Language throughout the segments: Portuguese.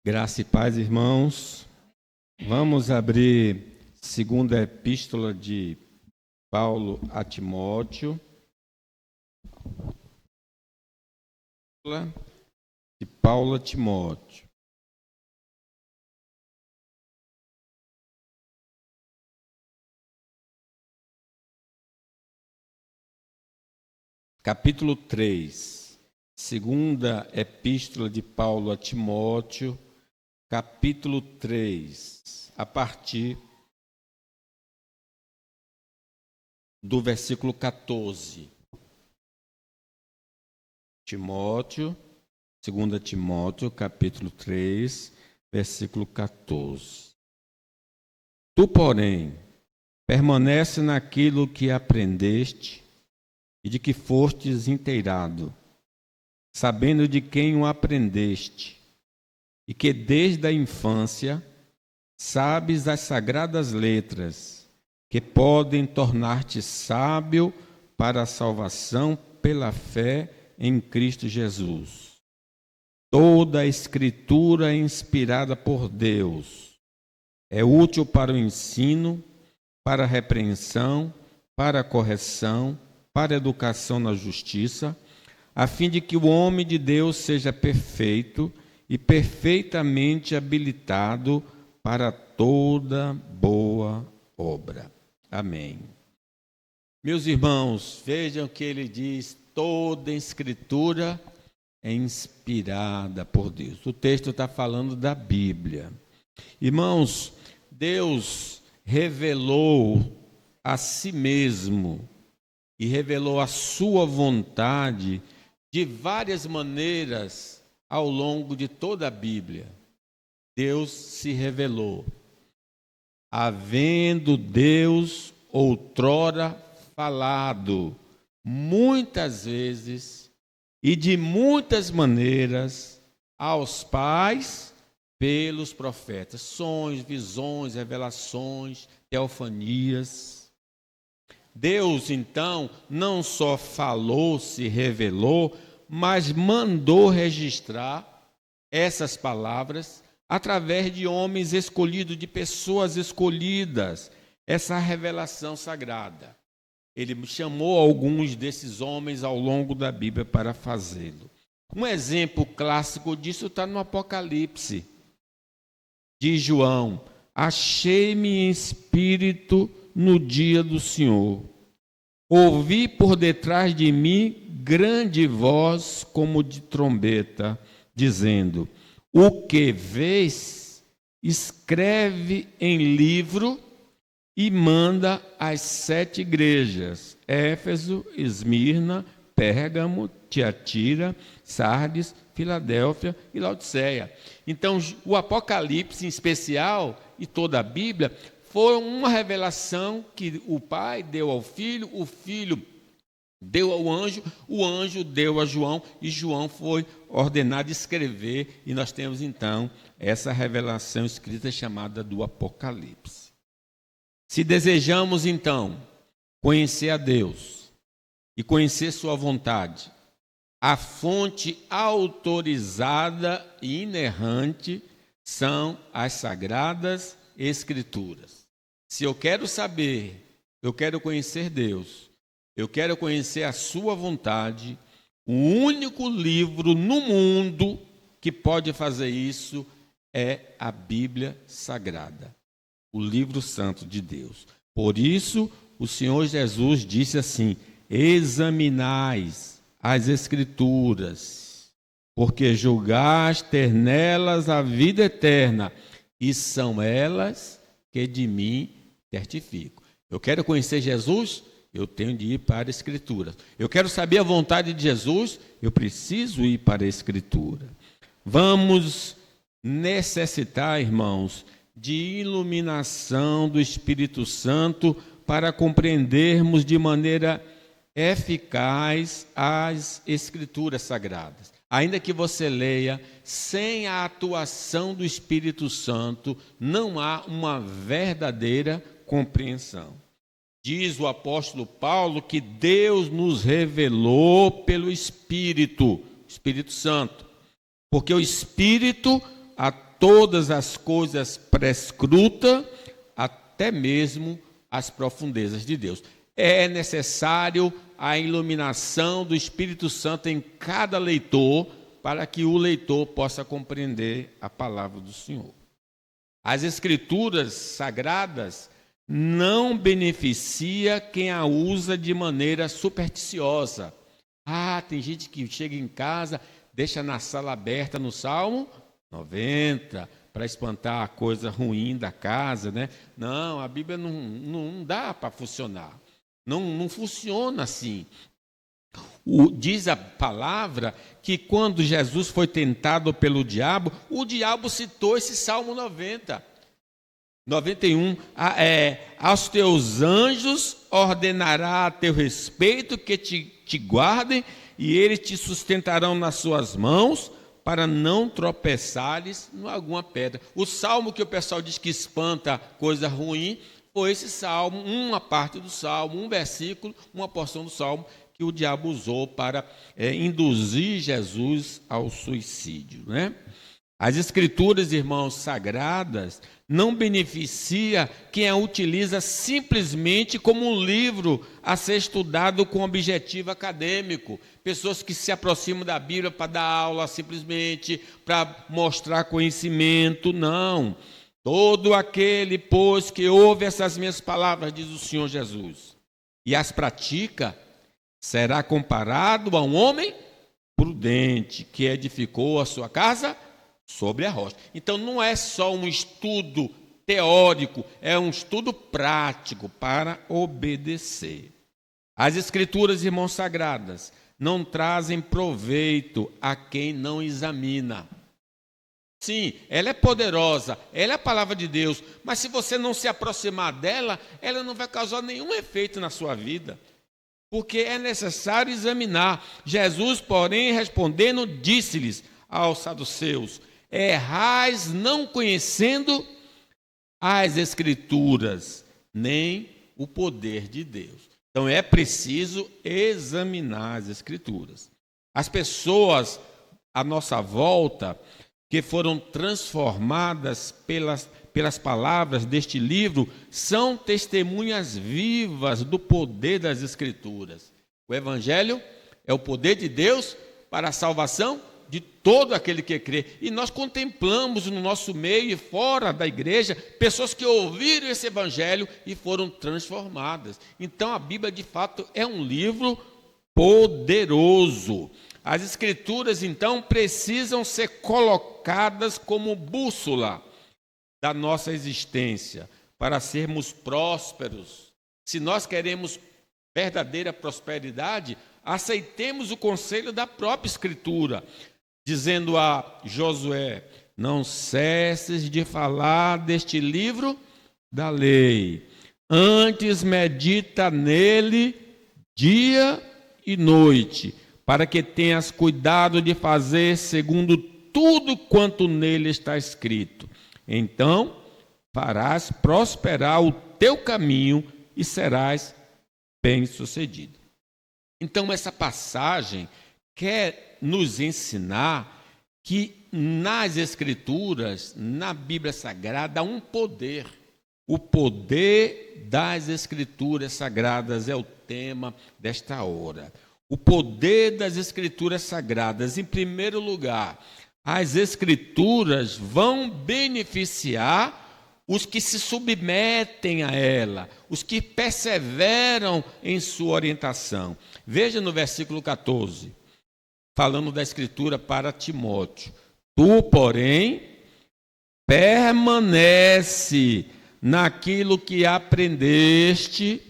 Graça e paz, irmãos. Vamos abrir segunda epístola de Paulo a Timóteo. De Paulo a Timóteo. Capítulo 3. Segunda epístola de Paulo a Timóteo. Capítulo 3, a partir do versículo 14. Timóteo, 2 Timóteo, capítulo 3, versículo 14. Tu, porém, permanece naquilo que aprendeste e de que fostes inteirado, sabendo de quem o aprendeste, e que desde a infância sabes as sagradas letras, que podem tornar-te sábio para a salvação pela fé em Cristo Jesus. Toda a Escritura é inspirada por Deus, é útil para o ensino, para a repreensão, para a correção, para a educação na justiça, a fim de que o homem de Deus seja perfeito e perfeitamente habilitado para toda boa obra. Amém. Meus irmãos, vejam que ele diz: toda a Escritura é inspirada por Deus. O texto está falando da Bíblia. Irmãos, Deus revelou a si mesmo e revelou a sua vontade de várias maneiras ao longo de toda a Bíblia. Deus se revelou. Havendo Deus outrora falado muitas vezes e de muitas maneiras aos pais pelos profetas, sonhos, visões, revelações, teofanias. Deus, então, não só falou, se revelou, mas mandou registrar essas palavras através de homens escolhidos, de pessoas escolhidas, essa revelação sagrada. Ele chamou alguns desses homens ao longo da Bíblia para fazê-lo. Um exemplo clássico disso está no Apocalipse, de João: achei-me em espírito no dia do Senhor. Ouvi por detrás de mim grande voz como de trombeta, dizendo: o que vês, escreve em livro e manda às 7 igrejas: Éfeso, Esmirna, Pérgamo, Tiatira, Sardes, Filadélfia e Laodiceia. Então, o Apocalipse em especial e toda a Bíblia foi uma revelação que o Pai deu ao Filho, o Filho deu ao anjo, o anjo deu a João, e João foi ordenado escrever, e nós temos então essa revelação escrita chamada do Apocalipse. Se desejamos então conhecer a Deus e conhecer sua vontade, a fonte autorizada e inerrante são as Sagradas Escrituras. Se eu quero saber, eu quero conhecer Deus, eu quero conhecer a sua vontade, o único livro no mundo que pode fazer isso é a Bíblia Sagrada, o livro santo de Deus. Por isso, o Senhor Jesus disse assim: examinais as Escrituras, porque julgais ter nelas a vida eterna, e são elas que de mim certifico. Eu quero conhecer Jesus, eu tenho de ir para a Escritura. Eu quero saber a vontade de Jesus, eu preciso ir para a Escritura. Vamos necessitar, irmãos, de iluminação do Espírito Santo para compreendermos de maneira eficaz as Escrituras Sagradas. Ainda que você leia, sem a atuação do Espírito Santo, não há uma verdadeira compreensão. Diz o apóstolo Paulo que Deus nos revelou pelo Espírito Santo, porque o Espírito a todas as coisas prescruta, até mesmo as profundezas de Deus. É necessário a iluminação do Espírito Santo em cada leitor, para que o leitor possa compreender a palavra do Senhor. As Escrituras Sagradas não beneficia quem a usa de maneira supersticiosa. Tem gente que chega em casa, deixa na sala aberta no Salmo 90, para espantar a coisa ruim da casa, né? Não, a Bíblia não dá para funcionar. Não funciona assim. Diz a palavra que quando Jesus foi tentado pelo diabo, o diabo citou esse Salmo 90. 91, aos teus anjos ordenará a teu respeito que te guardem, e eles te sustentarão nas suas mãos, para não tropeçares em alguma pedra. O salmo que o pessoal diz que espanta coisa ruim, foi esse salmo, uma parte do salmo, um versículo, uma porção do salmo, que o diabo usou para induzir Jesus ao suicídio, né? As Escrituras, irmãos, sagradas, não beneficia quem a utiliza simplesmente como um livro a ser estudado com objetivo acadêmico. Pessoas que se aproximam da Bíblia para dar aula simplesmente, para mostrar conhecimento, não. Todo aquele, pois, que ouve essas minhas palavras, diz o Senhor Jesus, e as pratica, será comparado a um homem prudente que edificou a sua casa sobre a rocha. Então não é só um estudo teórico, é um estudo prático para obedecer. As Escrituras, irmãos sagradas, não trazem proveito a quem não examina. Sim, ela é poderosa, ela é a palavra de Deus, mas se você não se aproximar dela, ela não vai causar nenhum efeito na sua vida, porque é necessário examinar. Jesus, porém, respondendo, disse-lhes aos saduceus: errais não conhecendo as Escrituras, nem o poder de Deus. Então é preciso examinar as Escrituras. As pessoas à nossa volta que foram transformadas pelas palavras deste livro são testemunhas vivas do poder das Escrituras. O Evangelho é o poder de Deus para a salvação de todo aquele que crê. E nós contemplamos no nosso meio e fora da igreja pessoas que ouviram esse Evangelho e foram transformadas. Então a Bíblia de fato é um livro poderoso. As Escrituras então precisam ser colocadas como bússola da nossa existência para sermos prósperos. Se nós queremos verdadeira prosperidade, aceitemos o conselho da própria Escritura, dizendo a Josué: não cesses de falar deste livro da lei, antes medita nele dia e noite, para que tenhas cuidado de fazer segundo tudo quanto nele está escrito. Então farás prosperar o teu caminho e serás bem-sucedido. Então essa passagem quer nos ensinar que nas Escrituras, na Bíblia Sagrada, há um poder. O poder das Escrituras Sagradas é o tema desta hora. O poder das Escrituras Sagradas. Em primeiro lugar, as Escrituras vão beneficiar os que se submetem a ela, os que perseveram em sua orientação. Veja no versículo 14, falando da Escritura para Timóteo: tu, porém, permanece naquilo que aprendeste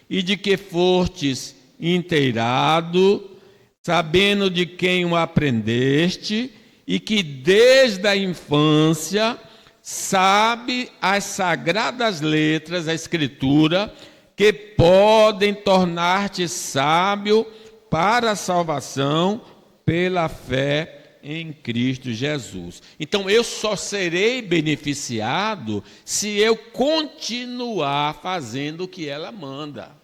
e de que fostes inteirado, sabendo de quem o aprendeste, e que desde a infância sabe as sagradas letras, a Escritura, que podem tornar-te sábio para a salvação pela fé em Cristo Jesus. Então eu só serei beneficiado se eu continuar fazendo o que ela manda,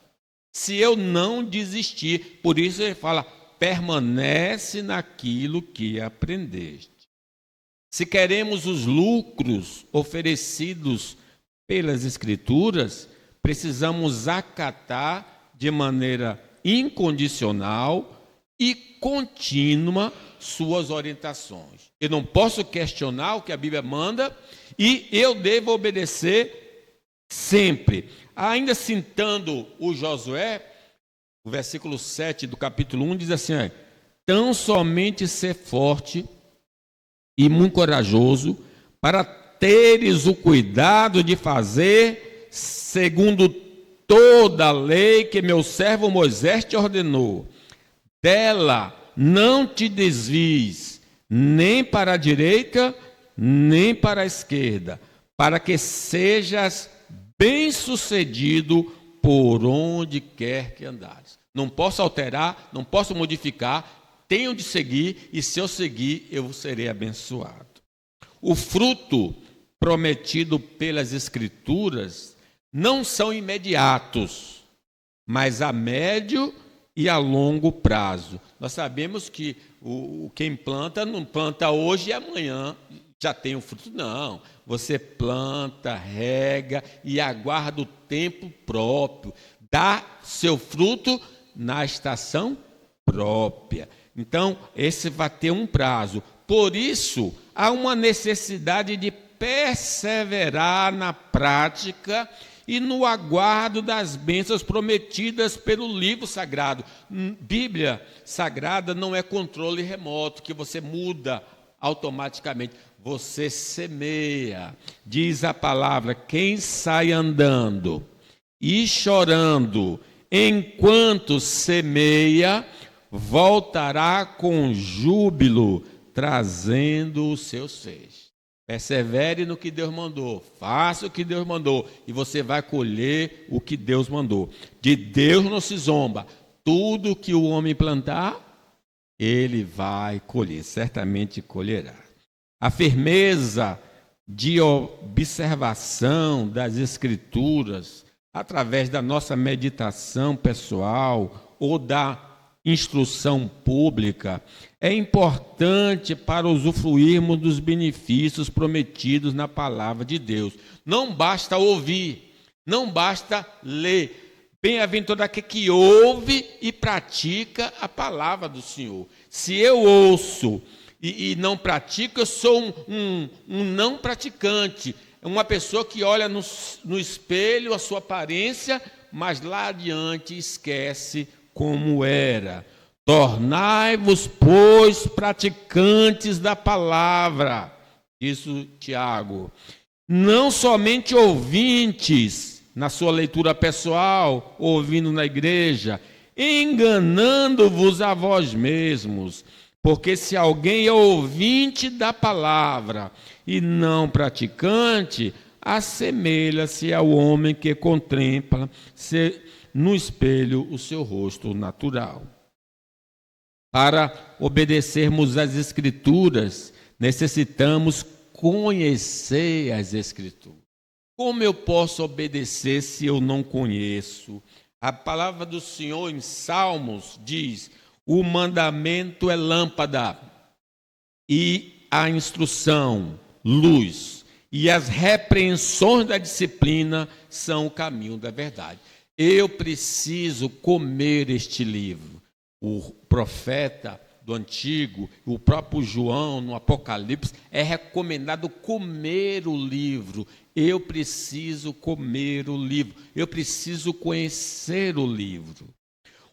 se eu não desistir. Por isso ele fala: permanece naquilo que aprendeste. Se queremos os lucros oferecidos pelas Escrituras, precisamos acatar de maneira incondicional e contínua suas orientações. Eu não posso questionar o que a Bíblia manda e eu devo obedecer sempre. Ainda citando o Josué, o versículo 7 do capítulo 1 diz assim: tão somente ser forte e muito corajoso, para teres o cuidado de fazer segundo toda a lei que meu servo Moisés te ordenou. Dela não te desvies, nem para a direita, nem para a esquerda, para que sejas bem-sucedido por onde quer que andares. Não posso alterar, não posso modificar, tenho de seguir, e se eu seguir, eu serei abençoado. O fruto prometido pelas Escrituras não são imediatos, mas a médio e a longo prazo. Nós sabemos que quem planta, não planta hoje e amanhã já tem o fruto. Não, você planta, rega e aguarda o tempo próprio. Dá seu fruto na estação própria. Então, esse vai ter um prazo. Por isso, há uma necessidade de perseverar na prática e no aguardo das bênçãos prometidas pelo livro sagrado. Bíblia sagrada não é controle remoto, que você muda automaticamente. Você semeia. Diz a palavra: quem sai andando e chorando enquanto semeia, voltará com júbilo, trazendo os seus feixes. Persevere no que Deus mandou, faça o que Deus mandou, e você vai colher o que Deus mandou. De Deus não se zomba. Tudo que o homem plantar, ele vai colher, certamente colherá. A firmeza de observação das Escrituras, através da nossa meditação pessoal ou da instrução pública, é importante para usufruirmos dos benefícios prometidos na palavra de Deus. Não basta ouvir, não basta ler. Bem-aventurado aquele que ouve e pratica a palavra do Senhor. Se eu ouço e não pratico, eu sou um não praticante. Uma pessoa que olha no espelho a sua aparência, mas lá adiante esquece como era. Tornai-vos, pois, praticantes da palavra, isso Tiago, não somente ouvintes na sua leitura pessoal, ouvindo na igreja, enganando-vos a vós mesmos, porque se alguém é ouvinte da palavra e não praticante, assemelha-se ao homem que contempla no espelho o seu rosto natural. Para obedecermos às Escrituras, necessitamos conhecer as Escrituras. Como eu posso obedecer se eu não conheço? A palavra do Senhor em Salmos diz: o mandamento é lâmpada e a instrução, luz, e as repreensões da disciplina são o caminho da verdade. Eu preciso comer este livro. O profeta do Antigo, o próprio João, no Apocalipse, é recomendado comer o livro. Eu preciso comer o livro. Eu preciso conhecer o livro.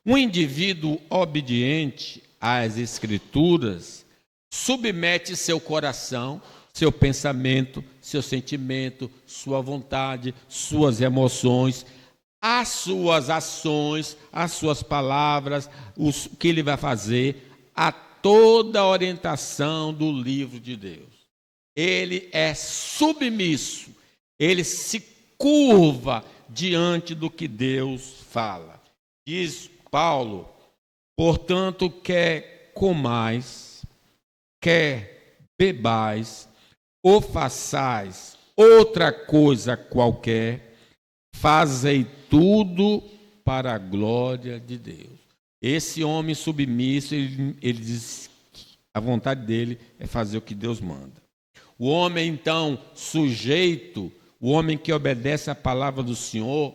Um indivíduo obediente às Escrituras submete seu coração, seu pensamento, seu sentimento, sua vontade, suas emoções, as suas ações, as suas palavras, o que ele vai fazer, a toda a orientação do livro de Deus. Ele é submisso, ele se curva diante do que Deus fala. Diz Paulo: portanto, quer comais, quer bebais, ou façais outra coisa qualquer, fazei tudo para a glória de Deus. Esse homem submisso, ele diz que a vontade dele é fazer o que Deus manda. O homem, então, sujeito, o homem que obedece à palavra do Senhor,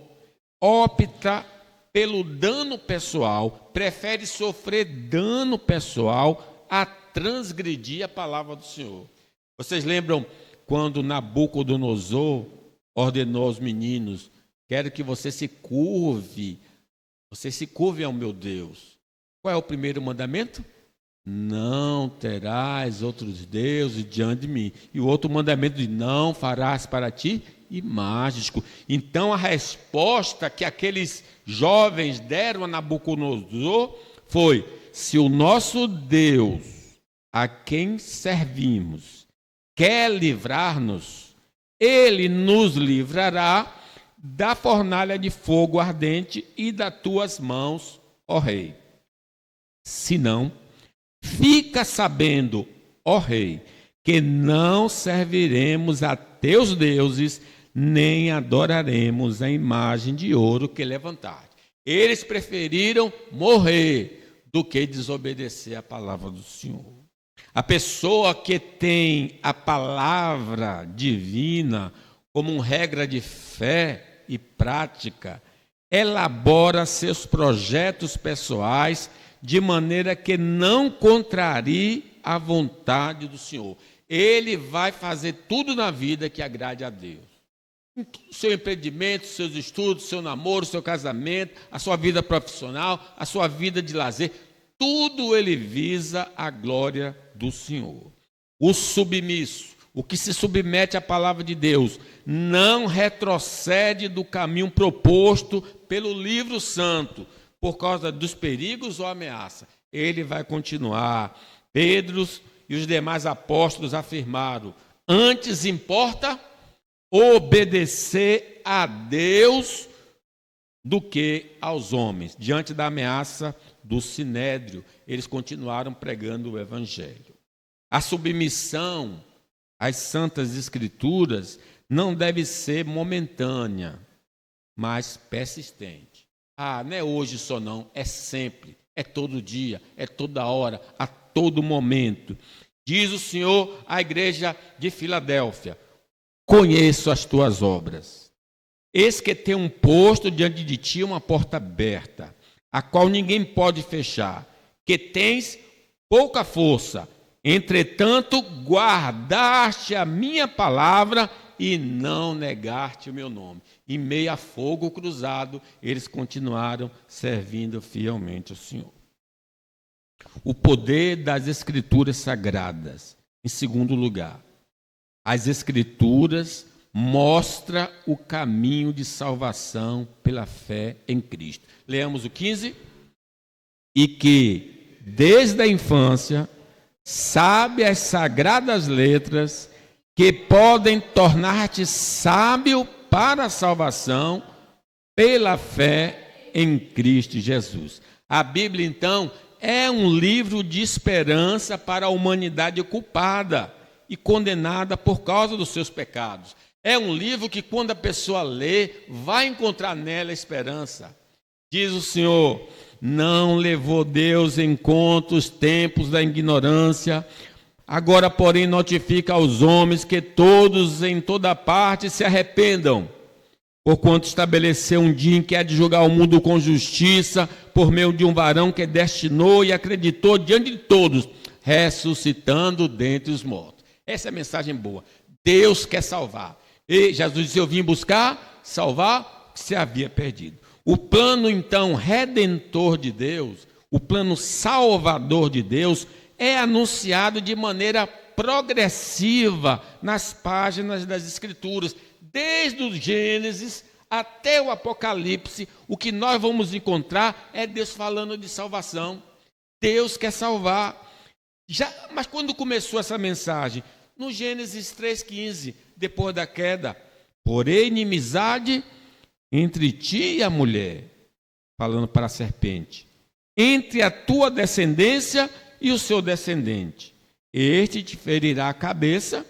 opta pelo dano pessoal, prefere sofrer dano pessoal a transgredir a palavra do Senhor. Vocês lembram quando Nabucodonosor ordenou aos meninos: quero que você se curve ao meu Deus. Qual é o primeiro mandamento? Não terás outros deuses diante de mim. E o outro mandamento diz: não farás para ti imagens. Então a resposta que aqueles jovens deram a Nabucodonosor foi: se o nosso Deus, a quem servimos, quer livrar-nos, ele nos livrará da fornalha de fogo ardente e das tuas mãos, ó rei. Se não, fica sabendo, ó rei, que não serviremos a teus deuses, nem adoraremos a imagem de ouro que levantaste. Eles preferiram morrer do que desobedecer a palavra do Senhor. A pessoa que tem a palavra divina como regra de fé e prática, elabora seus projetos pessoais de maneira que não contrarie a vontade do Senhor. Ele vai fazer tudo na vida que agrade a Deus. Seu empreendimento, seus estudos, seu namoro, seu casamento, a sua vida profissional, a sua vida de lazer, tudo ele visa a glória do Senhor. O submisso, o que se submete à palavra de Deus, não retrocede do caminho proposto pelo livro santo, por causa dos perigos ou ameaça. Ele vai continuar. Pedro e os demais apóstolos afirmaram: antes importa obedecer a Deus do que aos homens. Diante da ameaça do sinédrio, eles continuaram pregando o evangelho. A submissão às santas escrituras não deve ser momentânea, mas persistente. Não é hoje só não, é sempre, é todo dia, é toda hora, a todo momento. Diz o Senhor à igreja de Filadélfia: conheço as tuas obras. Eis que tem um posto diante de ti, uma porta aberta, a qual ninguém pode fechar, que tens pouca força, entretanto guardaste a minha palavra e não negaste o meu nome. Em meio a fogo cruzado, eles continuaram servindo fielmente ao Senhor. O poder das Escrituras sagradas. Em segundo lugar, as Escrituras mostram o caminho de salvação pela fé em Cristo. Leamos o 15. E que, desde a infância, sabe as sagradas letras que podem tornar-te sábio para a salvação pela fé em Cristo Jesus. A Bíblia, então, é um livro de esperança para a humanidade culpada e condenada por causa dos seus pecados. É um livro que, quando a pessoa lê, vai encontrar nela esperança. Diz o Senhor: não levou Deus em conta os tempos da ignorância. Agora, porém, notifica aos homens que todos em toda parte se arrependam, porquanto estabeleceu um dia em que há de julgar o mundo com justiça, por meio de um varão que destinou e acreditou diante de todos, ressuscitando dentre os mortos. Essa é a mensagem boa. Deus quer salvar. E Jesus disse: eu vim buscar, salvar o que se havia perdido. O plano, então, redentor de Deus, o plano salvador de Deus, é anunciado de maneira progressiva nas páginas das Escrituras. Desde o Gênesis até o Apocalipse, o que nós vamos encontrar é Deus falando de salvação. Deus quer salvar. Mas quando começou essa mensagem? No Gênesis 3,15, depois da queda: porém, inimizade entre ti e a mulher, falando para a serpente, entre a tua descendência e o seu descendente. Este te ferirá a cabeça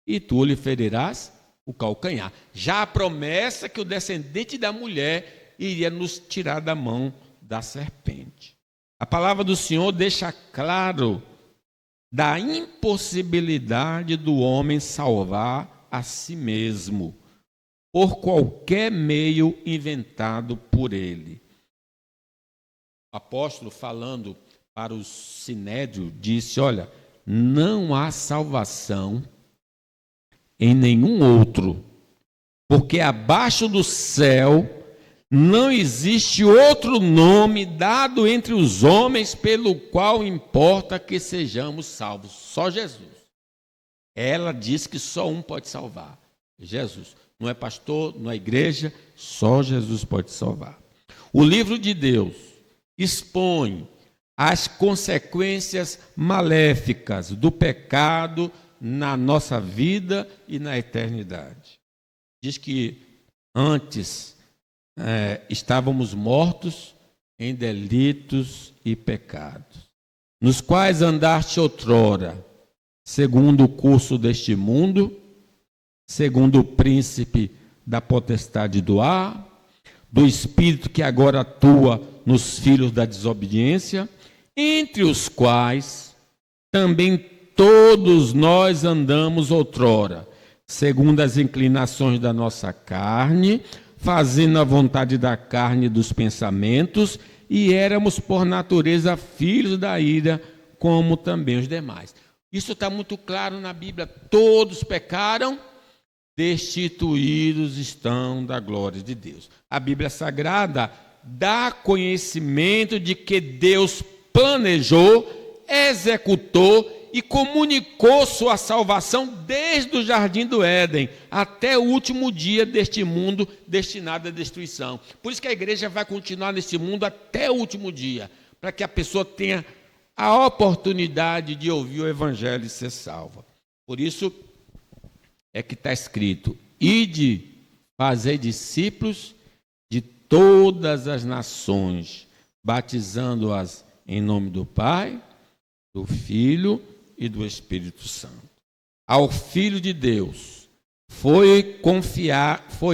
e tu lhe ferirás o calcanhar. Já a promessa que o descendente da mulher iria nos tirar da mão da serpente. A palavra do Senhor deixa claro da impossibilidade do homem salvar a si mesmo, por qualquer meio inventado por ele. O apóstolo, falando para o sinédrio, disse: olha, não há salvação em nenhum outro, porque abaixo do céu não existe outro nome dado entre os homens pelo qual importa que sejamos salvos. Só Jesus. Ela diz que só um pode salvar: Jesus. Não é pastor, não é igreja, só Jesus pode salvar. O livro de Deus expõe as consequências maléficas do pecado na nossa vida e na eternidade. Diz que antes estávamos mortos em delitos e pecados, nos quais andaste outrora, segundo o curso deste mundo, segundo o príncipe da potestade do ar, do espírito que agora atua nos filhos da desobediência, entre os quais também todos nós andamos outrora, segundo as inclinações da nossa carne, fazendo a vontade da carne e dos pensamentos, e éramos por natureza filhos da ira, como também os demais. Isso está muito claro na Bíblia. Todos pecaram, destituídos estão da glória de Deus. A Bíblia Sagrada dá conhecimento de que Deus planejou, executou e comunicou sua salvação desde o jardim do Éden até o último dia deste mundo destinado à destruição. Por isso que a igreja vai continuar nesse mundo até o último dia, para que a pessoa tenha a oportunidade de ouvir o evangelho e ser salva. Por isso é que está escrito: ide, fazei discípulos de todas as nações, batizando-as em nome do Pai, do Filho e do Espírito Santo. Ao Filho de Deus foi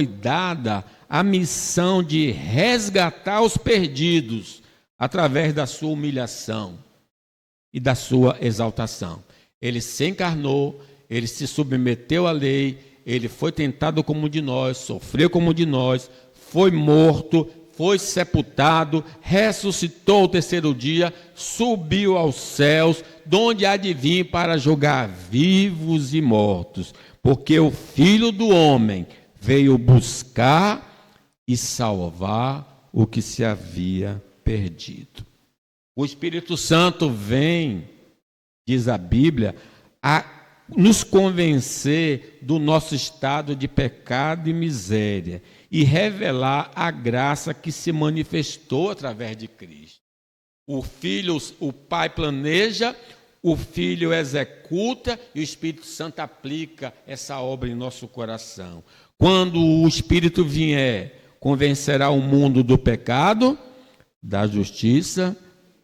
dada a missão de resgatar os perdidos através da sua humilhação e da sua exaltação. Ele se encarnou, ele se submeteu à lei, ele foi tentado como um de nós, sofreu como um de nós, foi morto, foi sepultado, ressuscitou o terceiro dia, subiu aos céus, donde há de vir para julgar vivos e mortos, porque o Filho do Homem veio buscar e salvar o que se havia perdido. O Espírito Santo vem, diz a Bíblia, a nos convencer do nosso estado de pecado e miséria e revelar a graça que se manifestou através de Cristo. O Pai planeja, o Filho executa e o Espírito Santo aplica essa obra em nosso coração. Quando o Espírito vier, convencerá o mundo do pecado, da justiça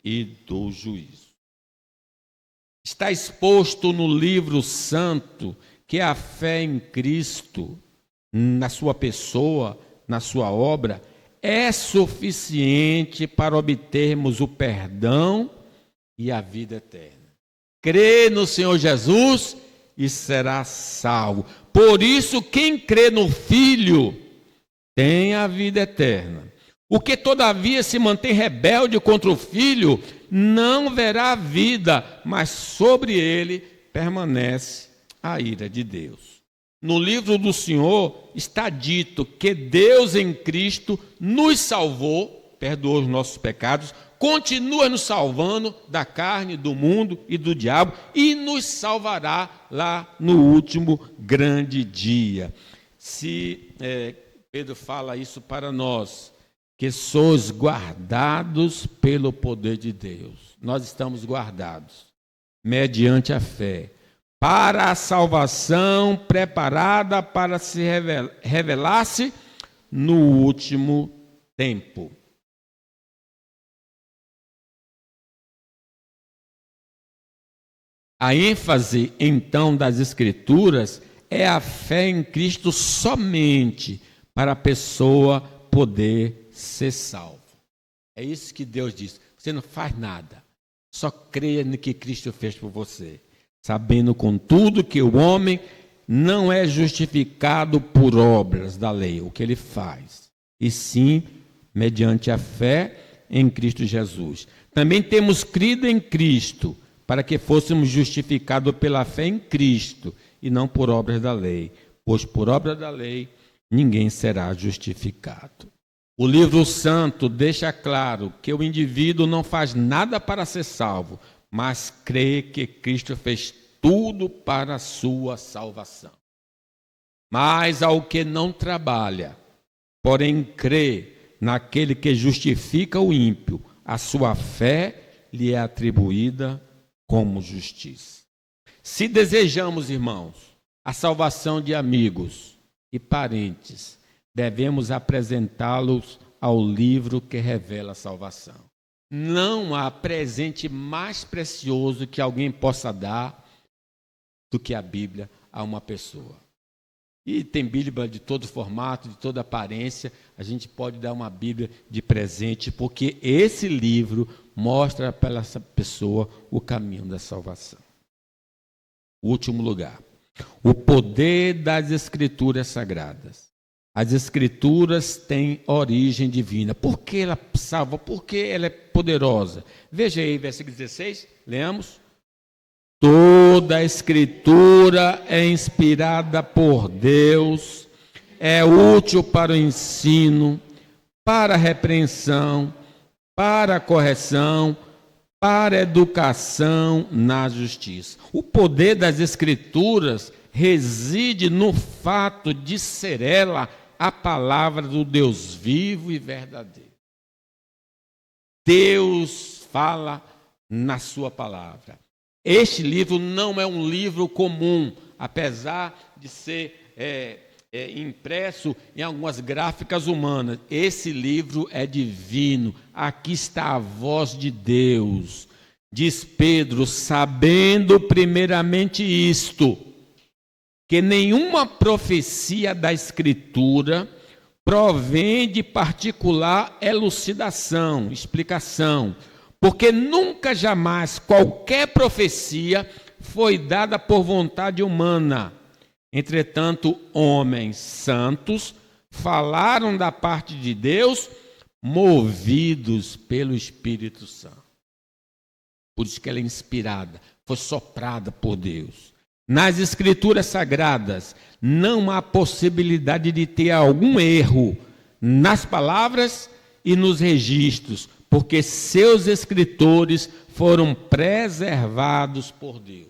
e do juízo. Está exposto no livro santo que a fé em Cristo, na sua pessoa, na sua obra, é suficiente para obtermos o perdão e a vida eterna. Crê no Senhor Jesus e será salvo. Por isso, quem crê no Filho tem a vida eterna. O que todavia se mantém rebelde contra o Filho não verá vida, mas sobre ele permanece a ira de Deus. No livro do Senhor está dito que Deus em Cristo nos salvou, perdoou os nossos pecados, continua nos salvando da carne, do mundo e do diabo e nos salvará lá no último grande dia. Se Pedro fala isso para nós, que sois guardados pelo poder de Deus. Nós estamos guardados, mediante a fé, para a salvação preparada para se revelar-se no último tempo. A ênfase, então, das Escrituras é a fé em Cristo somente para a pessoa poder ser salvo. É isso que Deus diz. Você não faz nada. Só creia no que Cristo fez por você, sabendo contudo que o homem não é justificado por obras da lei, o que ele faz, e sim mediante a fé em Cristo Jesus. Também temos crido em Cristo, para que fôssemos justificados pela fé em Cristo, e não por obras da lei, pois por obra da lei ninguém será justificado. O livro santo deixa claro que o indivíduo não faz nada para ser salvo, mas crê que Cristo fez tudo para a sua salvação. Mas ao que não trabalha, porém crê naquele que justifica o ímpio, a sua fé lhe é atribuída como justiça. Se desejamos, irmãos, a salvação de amigos e parentes, devemos apresentá-los ao livro que revela a salvação. Não há presente mais precioso que alguém possa dar do que a Bíblia a uma pessoa. E tem Bíblia de todo formato, de toda aparência. A gente pode dar uma Bíblia de presente, porque esse livro mostra para essa pessoa o caminho da salvação. Último lugar, o poder das Escrituras Sagradas. As Escrituras têm origem divina. Por que ela salva? Por que ela é poderosa? Veja aí, versículo 16, leamos. Toda a Escritura é inspirada por Deus, é útil para o ensino, para a repreensão, para a correção, para a educação na justiça. O poder das Escrituras reside no fato de ser ela a palavra do Deus vivo e verdadeiro. Deus fala na sua palavra. Este livro não é um livro comum, apesar de ser impresso em algumas gráficas humanas. Esse livro é divino. Aqui está a voz de Deus. Diz Pedro, sabendo primeiramente isto, que nenhuma profecia da Escritura provém de particular elucidação, explicação, porque nunca jamais qualquer profecia foi dada por vontade humana. Entretanto, homens santos falaram da parte de Deus, movidos pelo Espírito Santo. Por isso que ela é inspirada, foi soprada por Deus. Nas Escrituras Sagradas, não há possibilidade de ter algum erro nas palavras e nos registros, porque seus escritores foram preservados por Deus.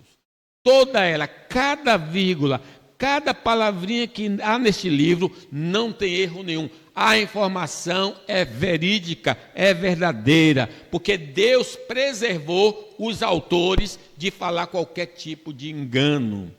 Toda ela, cada vírgula, cada palavrinha que há neste livro, não tem erro nenhum. A informação é verídica, é verdadeira, porque Deus preservou os autores de falar qualquer tipo de engano.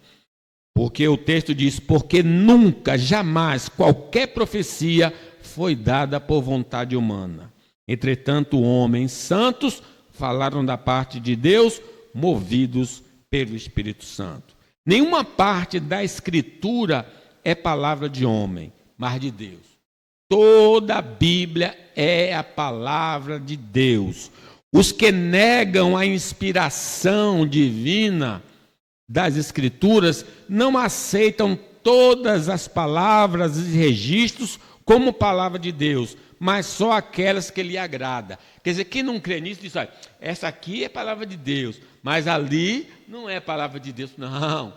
Porque o texto diz, porque nunca, jamais, qualquer profecia foi dada por vontade humana. Entretanto, homens santos falaram da parte de Deus, movidos pelo Espírito Santo. Nenhuma parte da Escritura é palavra de homem, mas de Deus. Toda a Bíblia é a palavra de Deus. Os que negam a inspiração divina das Escrituras não aceitam todas as palavras e registros como palavra de Deus, mas só aquelas que lhe agrada. Quer dizer, quem não crê nisso diz, olha, essa aqui é palavra de Deus, mas ali não é palavra de Deus, não.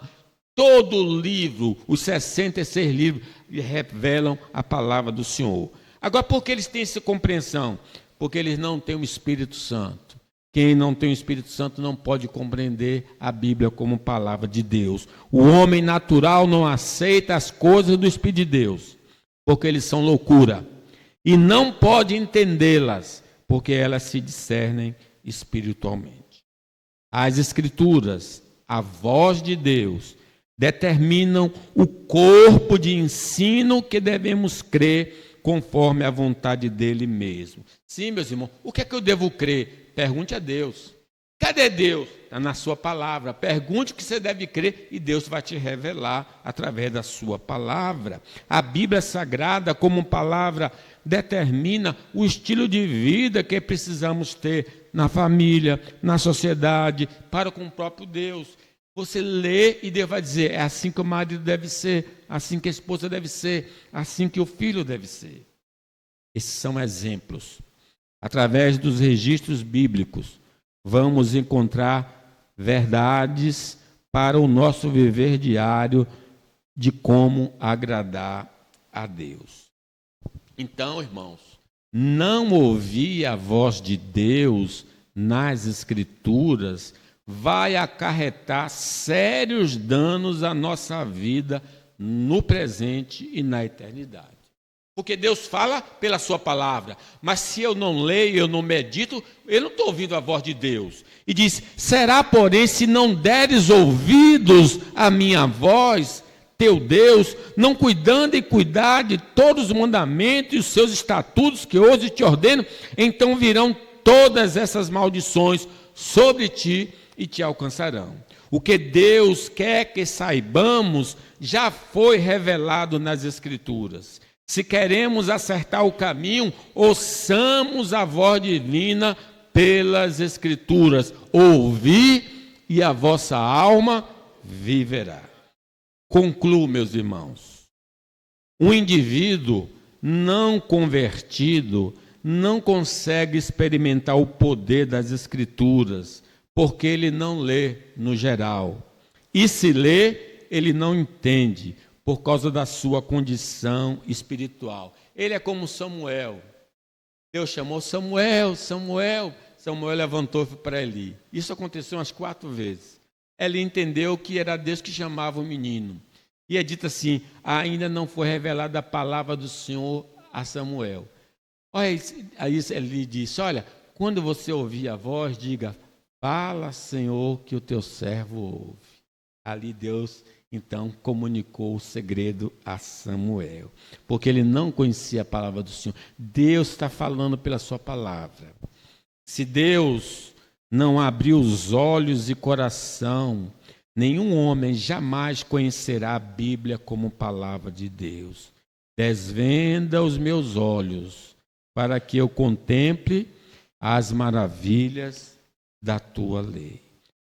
Todo o livro, os 66 livros, revelam a palavra do Senhor. Agora, por que eles têm essa compreensão? Porque eles não têm o Espírito Santo. Quem não tem o Espírito Santo não pode compreender a Bíblia como palavra de Deus. O homem natural não aceita as coisas do Espírito de Deus, porque eles são loucura. E não pode entendê-las, porque elas se discernem espiritualmente. As Escrituras, a voz de Deus, determinam o corpo de ensino que devemos crer conforme a vontade dele mesmo. Sim, meus irmãos, o que é que eu devo crer? Pergunte a Deus. Cadê Deus? Está na sua palavra. Pergunte o que você deve crer e Deus vai te revelar através da sua palavra. A Bíblia Sagrada, como palavra, determina o estilo de vida que precisamos ter, na família, na sociedade, para com o próprio Deus. Você lê e Deus vai dizer, é assim que o marido deve ser, assim que a esposa deve ser, assim que o filho deve ser. Esses são exemplos. Através dos registros bíblicos, vamos encontrar verdades para o nosso viver diário de como agradar a Deus. Então, irmãos, não ouvir a voz de Deus nas Escrituras vai acarretar sérios danos à nossa vida no presente e na eternidade. Porque Deus fala pela sua palavra, mas se eu não leio, eu não medito, eu não estou ouvindo a voz de Deus. E diz, será, porém, se não deres ouvidos à minha voz, teu Deus, não cuidando e cuidar de todos os mandamentos e os seus estatutos que hoje te ordeno, então virão todas essas maldições sobre ti e te alcançarão. O que Deus quer que saibamos já foi revelado nas Escrituras. Se queremos acertar o caminho, ouçamos a voz divina pelas Escrituras. Ouvi e a vossa alma viverá. Concluo, meus irmãos. Um indivíduo não convertido não consegue experimentar o poder das Escrituras, porque ele não lê no geral. E se lê, ele não entende, por causa da sua condição espiritual. Ele é como Samuel. Deus chamou Samuel, Samuel. Samuel levantou-se para Eli. Isso aconteceu umas 4 vezes. Eli entendeu que era Deus que chamava o menino. E é dito assim, ainda não foi revelada a palavra do Senhor a Samuel. Olha, aí Eli disse, olha, quando você ouvir a voz, diga, fala, Senhor, que o teu servo ouve. Ali Deus então comunicou o segredo a Samuel, porque ele não conhecia a palavra do Senhor. Deus está falando pela sua palavra. Se Deus não abrir os olhos e coração, nenhum homem jamais conhecerá a Bíblia como palavra de Deus. Desvenda os meus olhos, para que eu contemple as maravilhas da tua lei.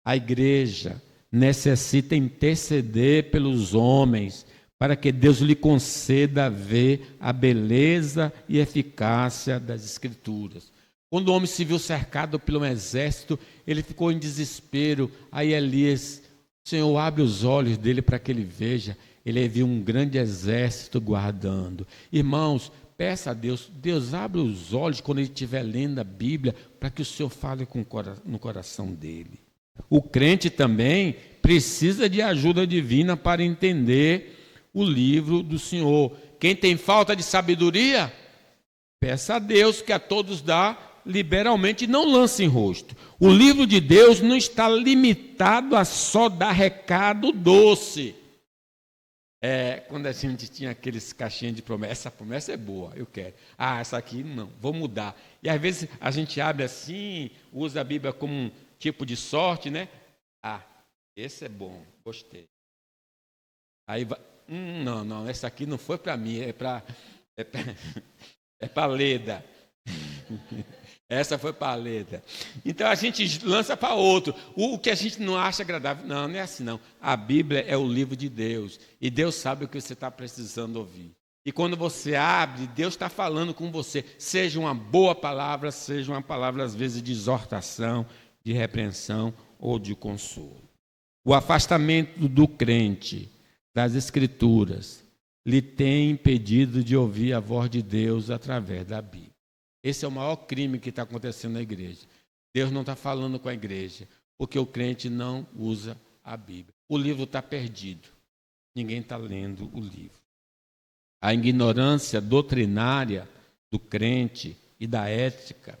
A igreja necessita interceder pelos homens, para que Deus lhe conceda ver a beleza e eficácia das Escrituras. Quando o homem se viu cercado pelo exército, ele ficou em desespero. Aí Elias, Senhor, abre os olhos dele para que ele veja. Ele viu um grande exército guardando. Irmãos, peça a Deus, Deus abre os olhos quando ele estiver lendo a Bíblia, para que o Senhor fale no coração dele. O crente também precisa de ajuda divina para entender o livro do Senhor. Quem tem falta de sabedoria, peça a Deus que a todos dá liberalmente e não lance em rosto. O livro de Deus não está limitado a só dar recado doce. Quando a gente tinha aqueles caixinhas de promessa, essa promessa é boa, eu quero. Essa aqui não, vou mudar. E às vezes a gente abre assim, usa a Bíblia como um tipo de sorte, né? Esse é bom, gostei. Aí vai, não, essa aqui não foi para mim, é para Leda. Essa foi para Leda. Então a gente lança para outro. O que a gente não acha agradável, não é assim não. A Bíblia é o livro de Deus e Deus sabe o que você está precisando ouvir. E quando você abre, Deus está falando com você. Seja uma boa palavra, seja uma palavra às vezes de exortação, de repreensão ou de consolo. O afastamento do crente das Escrituras lhe tem impedido de ouvir a voz de Deus através da Bíblia. Esse é o maior crime que está acontecendo na igreja. Deus não está falando com a igreja, porque o crente não usa a Bíblia. O livro está perdido. Ninguém está lendo o livro. A ignorância doutrinária do crente e da ética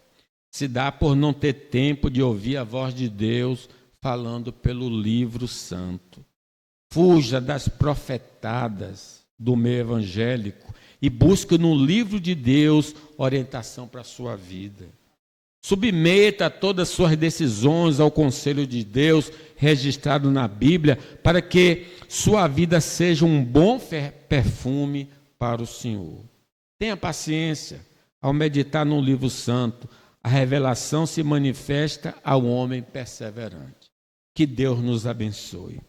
se dá por não ter tempo de ouvir a voz de Deus falando pelo livro santo. Fuja das profetadas do meio evangélico e busque no livro de Deus orientação para a sua vida. Submeta todas as suas decisões ao conselho de Deus registrado na Bíblia, para que sua vida seja um bom perfume para o Senhor. Tenha paciência ao meditar no livro santo. a revelação se manifesta ao homem perseverante. Que Deus nos abençoe.